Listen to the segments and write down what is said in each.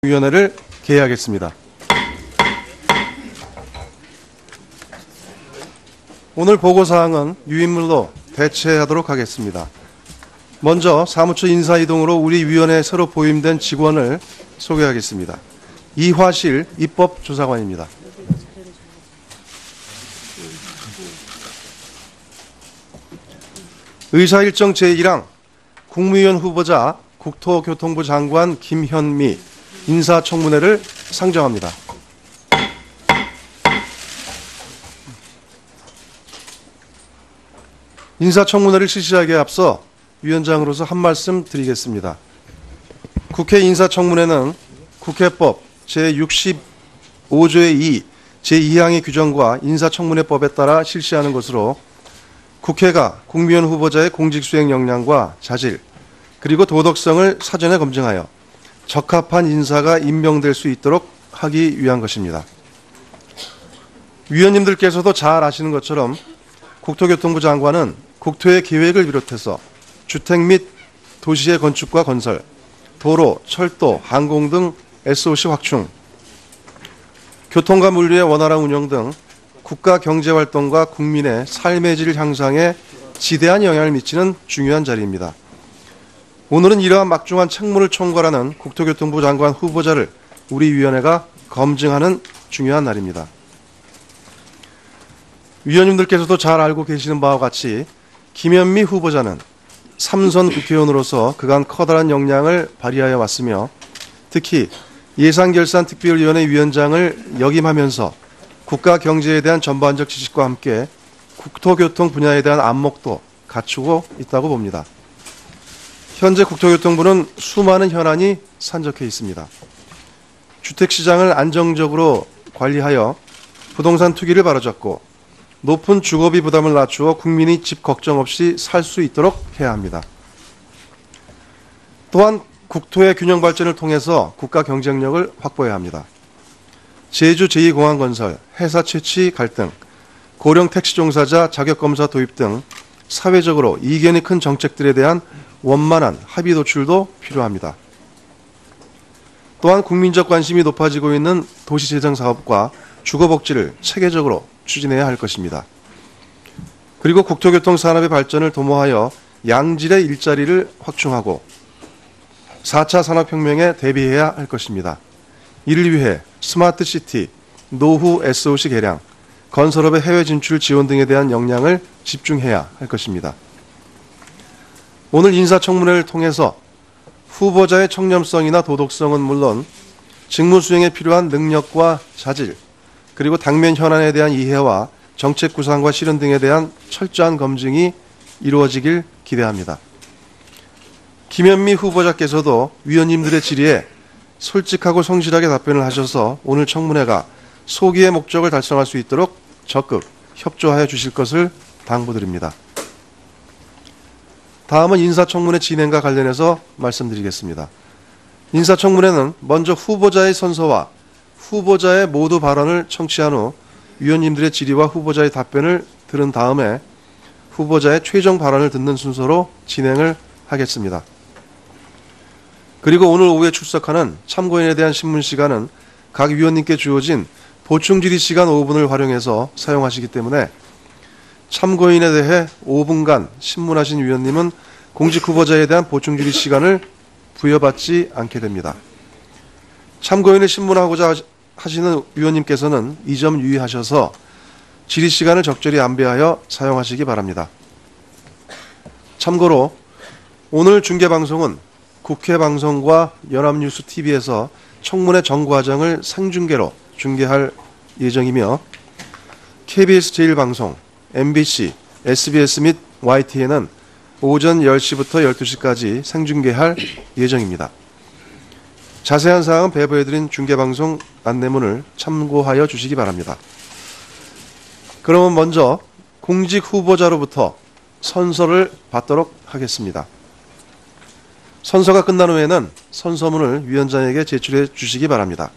위원회를 개회하겠습니다. 오늘 보고사항은 유인물로 대체하도록 하겠습니다. 먼저 사무처 인사이동으로 우리 위원회에 새로 보임된 직원을 소개하겠습니다. 이화실 입법조사관입니다. 의사일정 제1항 국무위원 후보자 국토교통부 장관 김현미 인사청문회를 상정합니다. 인사청문회를 실시하기에 앞서 위원장으로서 한 말씀 드리겠습니다. 국회 인사청문회는 국회법 제65조의 2, 제2항의 규정과 인사청문회법에 따라 실시하는 것으로 국회가 국무위원 후보자의 공직수행 역량과 자질, 그리고 도덕성을 사전에 검증하여 적합한 인사가 임명될 수 있도록 하기 위한 것입니다. 위원님들께서도 잘 아시는 것처럼 국토교통부 장관은 국토의 계획을 비롯해서 주택 및 도시의 건축과 건설, 도로, 철도, 항공 등 SOC 확충, 교통과 물류의 원활한 운영 등 국가 경제활동과 국민의 삶의 질 향상에 지대한 영향을 미치는 중요한 자리입니다. 오늘은 이러한 막중한 책무를 총괄하는 국토교통부 장관 후보자를 우리 위원회가 검증하는 중요한 날입니다. 위원님들께서도 잘 알고 계시는 바와 같이 김현미 후보자는 3선 국회의원으로서 그간 커다란 역량을 발휘하여 왔으며 특히 예산결산특별위원회 위원장을 역임하면서 국가 경제에 대한 전반적 지식과 함께 국토교통 분야에 대한 안목도 갖추고 있다고 봅니다. 현재 국토교통부는 수많은 현안이 산적해 있습니다. 주택시장을 안정적으로 관리하여 부동산 투기를 바로잡고 높은 주거비 부담을 낮추어 국민이 집 걱정 없이 살 수 있도록 해야 합니다. 또한 국토의 균형 발전을 통해서 국가 경쟁력을 확보해야 합니다. 제주 제2공항 건설, 회사 채취 갈등, 고령 택시 종사자 자격검사 도입 등 사회적으로 이견이 큰 정책들에 대한 원만한 합의 도출도 필요합니다. 또한 국민적 관심이 높아지고 있는 도시재정 사업과 주거복지를 체계적으로 추진해야 할 것입니다. 그리고 국토교통 산업의 발전을 도모하여 양질의 일자리를 확충하고 4차 산업혁명에 대비해야 할 것입니다. 이를 위해 스마트시티, 노후 SOC 개량, 건설업의 해외 진출 지원 등에 대한 역량을 집중해야 할 것입니다. 오늘 인사청문회를 통해서 후보자의 청렴성이나 도덕성은 물론 직무 수행에 필요한 능력과 자질, 그리고 당면 현안에 대한 이해와 정책 구상과 실현 등에 대한 철저한 검증이 이루어지길 기대합니다. 김현미 후보자께서도 위원님들의 질의에 솔직하고 성실하게 답변을 하셔서 오늘 청문회가 소기의 목적을 달성할 수 있도록 적극 협조하여 주실 것을 당부드립니다. 다음은 인사청문회 진행과 관련해서 말씀드리겠습니다. 인사청문회는 먼저 후보자의 선서와 후보자의 모두 발언을 청취한 후 위원님들의 질의와 후보자의 답변을 들은 다음에 후보자의 최종 발언을 듣는 순서로 진행을 하겠습니다. 그리고 오늘 오후에 출석하는 참고인에 대한 신문 시간은 각 위원님께 주어진 보충 질의 시간 5분을 활용해서 사용하시기 때문에 참고인에 대해 5분간 신문하신 위원님은 공직 후보자에 대한 보충 질의 시간을 부여받지 않게 됩니다. 참고인을 신문하고자 하시는 위원님께서는 이 점 유의하셔서 질의 시간을 적절히 안배하여 사용하시기 바랍니다. 참고로 오늘 중계방송은 국회방송과 연합뉴스TV에서 청문회 전 과정을 생중계로 중계할 예정이며 KBS 제1방송, MBC, SBS 및 YTN은 오전 10시부터 12시까지 생중계할 예정입니다. 자세한 사항은 배부해드린 중계방송 안내문을 참고하여 주시기 바랍니다. 그러면 먼저 공직 후보자로부터 선서를 받도록 하겠습니다. 선서가 끝난 후에는 선서문을 위원장에게 제출해 주시기 바랍니다.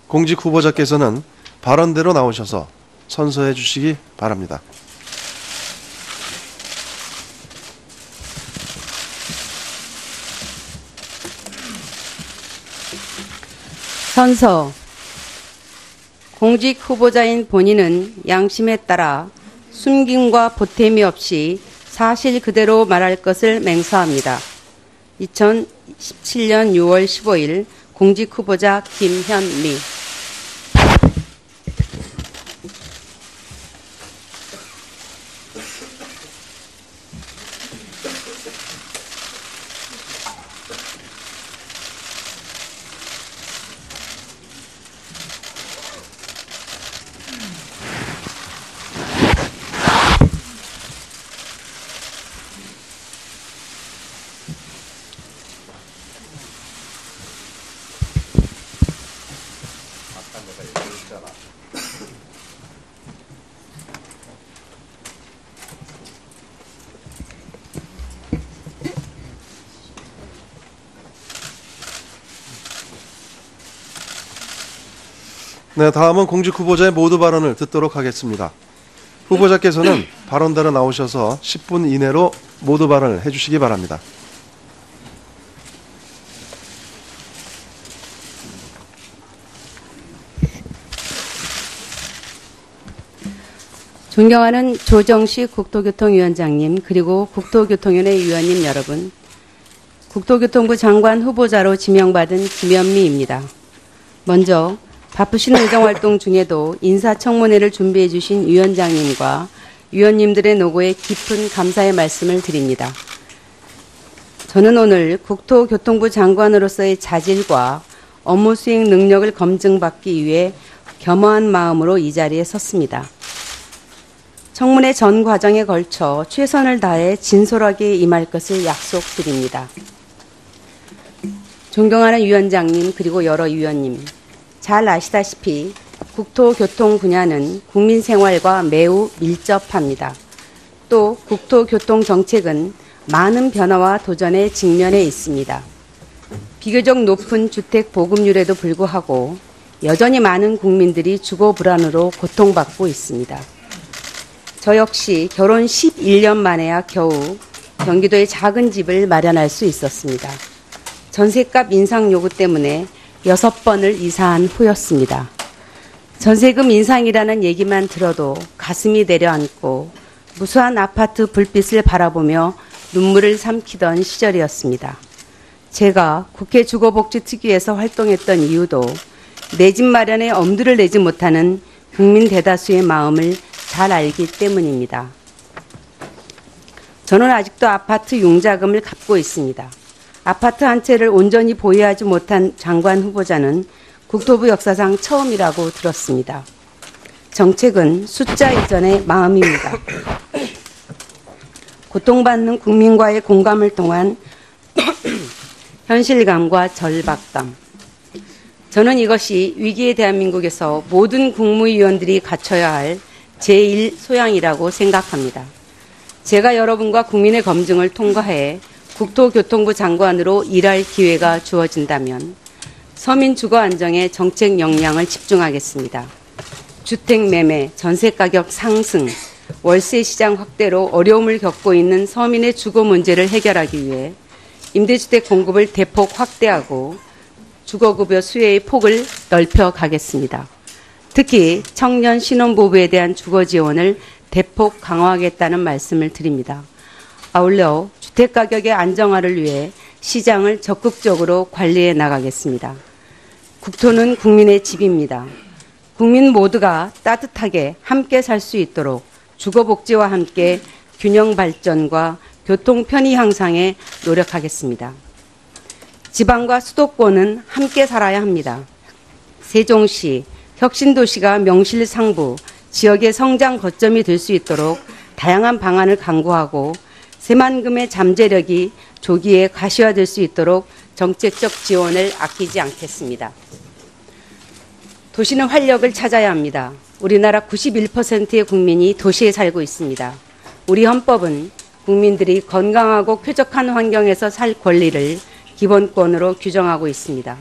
공직 후보자께서는 발언대로 나오셔서 선서해 주시기 바랍니다. 선서. 공직 후보자인 본인은 양심에 따라 숨김과 보탬이 없이 사실 그대로 말할 것을 맹세합니다. 2017년 6월 15일 공직 후보자 김현미. 네, 다음은 공직 후보자의 모두 발언을 듣도록 하겠습니다. 후보자께서는 발언대로 나오셔서 10분 이내로 모두 발언을 해주시기 바랍니다. 존경하는 조정식 국토교통위원장님, 그리고 국토교통위원회 위원님 여러분, 국토교통부 장관 후보자로 지명받은 김현미입니다. 먼저 바쁘신 의정활동 중에도 인사청문회를 준비해 주신 위원장님과 위원님들의 노고에 깊은 감사의 말씀을 드립니다. 저는 오늘 국토교통부 장관으로서의 자질과 업무 수행 능력을 검증받기 위해 겸허한 마음으로 이 자리에 섰습니다. 청문회 전 과정에 걸쳐 최선을 다해 진솔하게 임할 것을 약속드립니다. 존경하는 위원장님, 그리고 여러 위원님, 잘 아시다시피 국토교통 분야는 국민 생활과 매우 밀접합니다. 또 국토교통정책은 많은 변화와 도전에 직면해 있습니다. 비교적 높은 주택 보급률에도 불구하고 여전히 많은 국민들이 주거 불안으로 고통받고 있습니다. 저 역시 결혼 11년 만에야 겨우 경기도에 작은 집을 마련할 수 있었습니다. 전셋값 인상 요구 때문에 6번을 이사한 후였습니다. 전세금 인상이라는 얘기만 들어도 가슴이 내려앉고 무수한 아파트 불빛을 바라보며 눈물을 삼키던 시절이었습니다. 제가 국회 주거복지특위에서 활동했던 이유도 내 집 마련에 엄두를 내지 못하는 국민 대다수의 마음을 잘 알기 때문입니다. 저는 아직도 아파트 융자금을 갚고 있습니다. 아파트 한 채를 온전히 보유하지 못한 장관 후보자는 국토부 역사상 처음이라고 들었습니다. 정책은 숫자 이전의 마음입니다. 고통받는 국민과의 공감을 통한 현실감과 절박감. 저는 이것이 위기의 대한민국에서 모든 국무위원들이 갖춰야 할 제1 소양이라고 생각합니다. 제가 여러분과 국민의 검증을 통과해 국토교통부 장관으로 일할 기회가 주어진다면 서민 주거 안정에 정책 역량을 집중하겠습니다. 주택 매매, 전세 가격 상승, 월세 시장 확대로 어려움을 겪고 있는 서민의 주거 문제를 해결하기 위해 임대주택 공급을 대폭 확대하고 주거급여 수혜의 폭을 넓혀 가겠습니다. 특히 청년 신혼부부에 대한 주거 지원을 대폭 강화하겠다는 말씀을 드립니다. 아울러 주택가격의 안정화를 위해 시장을 적극적으로 관리해 나가겠습니다. 국토는 국민의 집입니다. 국민 모두가 따뜻하게 함께 살 수 있도록 주거복지와 함께 균형 발전과 교통 편의 향상에 노력하겠습니다. 지방과 수도권은 함께 살아야 합니다. 세종시, 혁신도시가 명실상부, 지역의 성장 거점이 될 수 있도록 다양한 방안을 강구하고 새만금의 잠재력이 조기에 가시화될 수 있도록 정책적 지원을 아끼지 않겠습니다. 도시는 활력을 찾아야 합니다. 우리나라 91%의 국민이 도시에 살고 있습니다. 우리 헌법은 국민들이 건강하고 쾌적한 환경에서 살 권리를 기본권으로 규정하고 있습니다.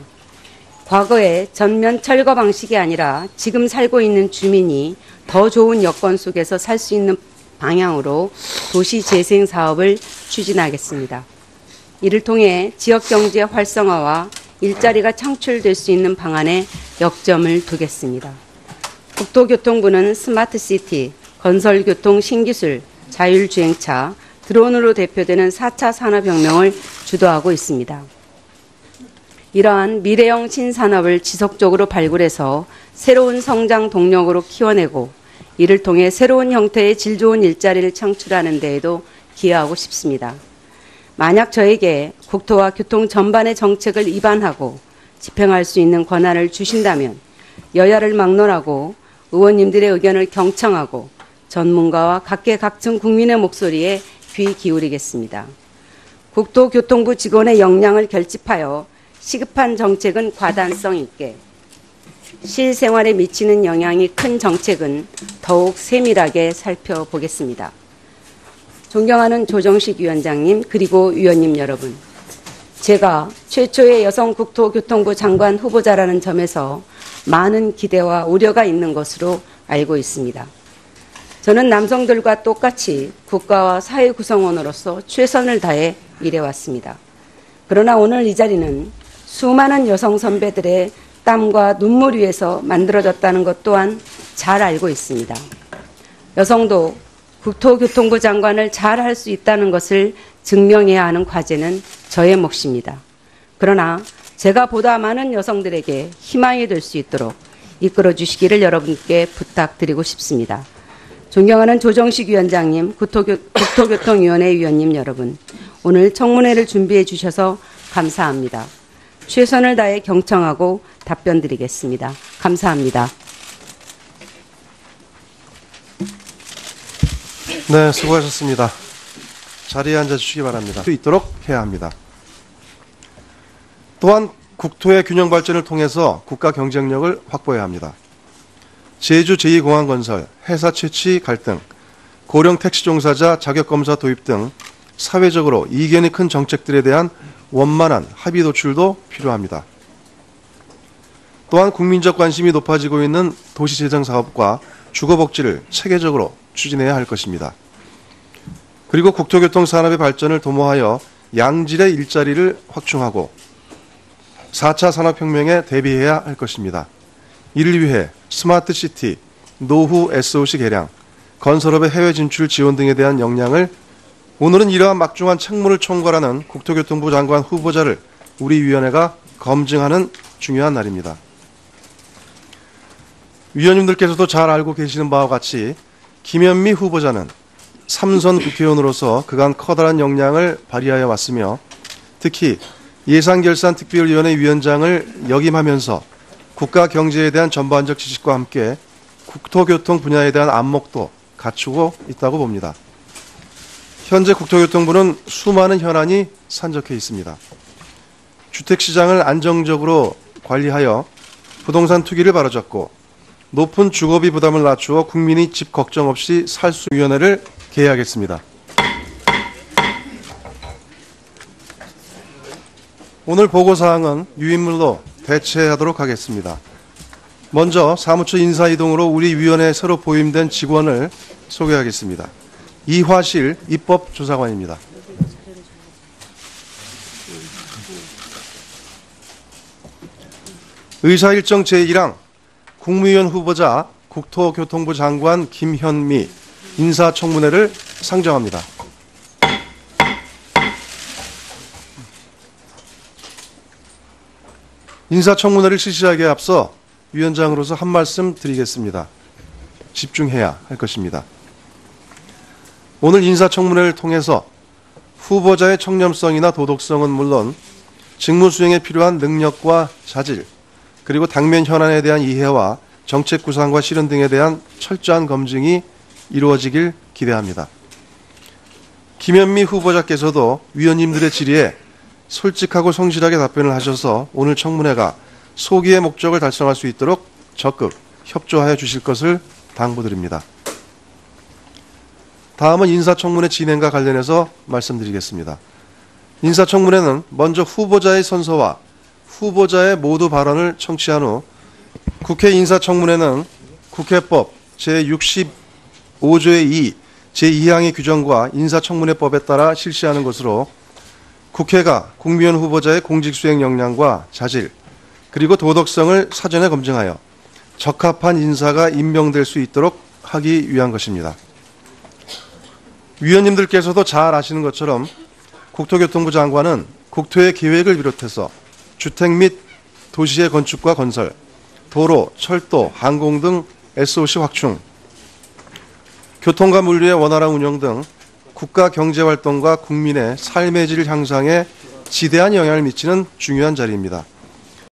과거의 전면 철거 방식이 아니라 지금 살고 있는 주민이 더 좋은 여건 속에서 살 수 있는 방향으로 도시 재생 사업을 추진하겠습니다. 이를 통해 지역 경제 활성화와 일자리가 창출될 수 있는 방안에 역점을 두겠습니다. 국토교통부는 스마트시티, 건설교통 신기술, 자율주행차, 드론으로 대표되는 4차 산업혁명을 주도하고 있습니다. 이러한 미래형 신산업을 지속적으로 발굴해서 새로운 성장 동력으로 키워내고 이를 통해 새로운 형태의 질 좋은 일자리를 창출하는 데에도 기여하고 싶습니다. 만약 저에게 국토와 교통 전반의 정책을 입안하고 집행할 수 있는 권한을 주신다면 여야를 막론하고 의원님들의 의견을 경청하고 전문가와 각계각층 국민의 목소리에 귀 기울이겠습니다. 국토교통부 직원의 역량을 결집하여 시급한 정책은 과단성 있게, 실생활에 미치는 영향이 큰 정책은 더욱 세밀하게 살펴보겠습니다. 존경하는 조정식 위원장님 그리고 위원님 여러분, 제가 최초의 여성 국토교통부 장관 후보자라는 점에서 많은 기대와 우려가 있는 것으로 알고 있습니다. 저는 남성들과 똑같이 국가와 사회 구성원으로서 최선을 다해 일해왔습니다. 그러나 오늘 이 자리는 수많은 여성 선배들의 땀과 눈물 위에서 만들어졌다는 것 또한 잘 알고 있습니다. 여성도 국토교통부 장관을 잘 할 수 있다는 것을 증명해야 하는 과제는 저의 몫입니다. 그러나 제가 보다 많은 여성들에게 희망이 될 수 있도록 이끌어 주시기를 여러분께 부탁드리고 싶습니다. 존경하는 조정식 위원장님, 국토교통위원회 위원님 여러분, 오늘 청문회를 준비해 주셔서 감사합니다. 최선을 다해 경청하고 답변 드리겠습니다. 감사합니다. 네, 수고하셨습니다. 자리에 앉아주시기 바랍니다. 있도록 해야 합니다. 또한 국토의 균형 발전을 통해서 국가 경쟁력을 확보해야 합니다. 제주 제2공항건설, 회사 채취 갈등, 고령 택시 종사자 자격검사 도입 등 사회적으로 이견이 큰 정책들에 대한 원만한 합의 도출도 필요합니다. 또한 국민적 관심이 높아지고 있는 도시재정사업과 주거복지를 체계적으로 추진해야 할 것입니다. 그리고 국토교통산업의 발전을 도모하여 양질의 일자리를 확충하고 4차 산업혁명에 대비해야 할 것입니다. 이를 위해 스마트시티, 노후 SOC 개량, 건설업의 해외 진출 지원 등에 대한 역량을 오늘은 이러한 막중한 책무를 총괄하는 국토교통부 장관 후보자를 우리 위원회가 검증하는 중요한 날입니다. 위원님들께서도 잘 알고 계시는 바와 같이 김현미 후보자는 3선 국회의원으로서 그간 커다란 역량을 발휘하여 왔으며 특히 예산결산특별위원회 위원장을 역임하면서 국가 경제에 대한 전반적 지식과 함께 국토교통 분야에 대한 안목도 갖추고 있다고 봅니다. 현재 국토교통부는 수많은 현안이 산적해 있습니다. 주택시장을 안정적으로 관리하여 부동산 투기를 바로잡고 높은 주거비 부담을 낮추어 국민이 집 걱정 없이 살 수 있는 위원회를 개회하겠습니다. 오늘 보고사항은 유인물로 대체하도록 하겠습니다. 먼저 사무처 인사이동으로 우리 위원회에 새로 보임된 직원을 소개하겠습니다. 이화실 입법조사관입니다. 의사일정 제1항 국무위원 후보자 국토교통부 장관 김현미 인사청문회를 상정합니다. 인사청문회를 실시하기에 앞서 위원장으로서 한 말씀 드리겠습니다. 집중해야 할 것입니다. 오늘 인사청문회를 통해서 후보자의 청렴성이나 도덕성은 물론 직무 수행에 필요한 능력과 자질, 그리고 당면 현안에 대한 이해와 정책 구상과 실현 등에 대한 철저한 검증이 이루어지길 기대합니다. 김현미 후보자께서도 위원님들의 질의에 솔직하고 성실하게 답변을 하셔서 오늘 청문회가 소기의 목적을 달성할 수 있도록 적극 협조하여 주실 것을 당부드립니다. 다음은 인사청문회 진행과 관련해서 말씀드리겠습니다. 인사청문회는 먼저 후보자의 선서와 후보자의 모두 발언을 청취한 후 국회 인사청문회는 국회법 제65조의 2, 제2항의 규정과 인사청문회법에 따라 실시하는 것으로 국회가 국무위원 후보자의 공직수행 역량과 자질, 그리고 도덕성을 사전에 검증하여 적합한 인사가 임명될 수 있도록 하기 위한 것입니다. 위원님들께서도 잘 아시는 것처럼 국토교통부 장관은 국토의 계획을 비롯해서 주택 및 도시의 건축과 건설, 도로, 철도, 항공 등 SOC 확충, 교통과 물류의 원활한 운영 등 국가 경제활동과 국민의 삶의 질 향상에 지대한 영향을 미치는 중요한 자리입니다.